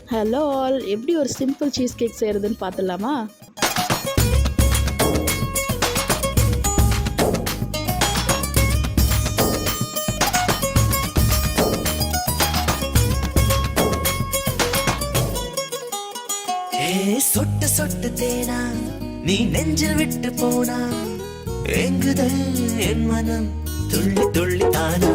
Hello all, எப்படி ஒரு simple cheese cake செய்கிறதுன்னு பார்த்துடலாமா? சொட்டு சொட்டு தேனா நீ நெஞ்சில் விட்டு போனா எங்குதல் என் மனம் துள்ளி துள்ளி தானா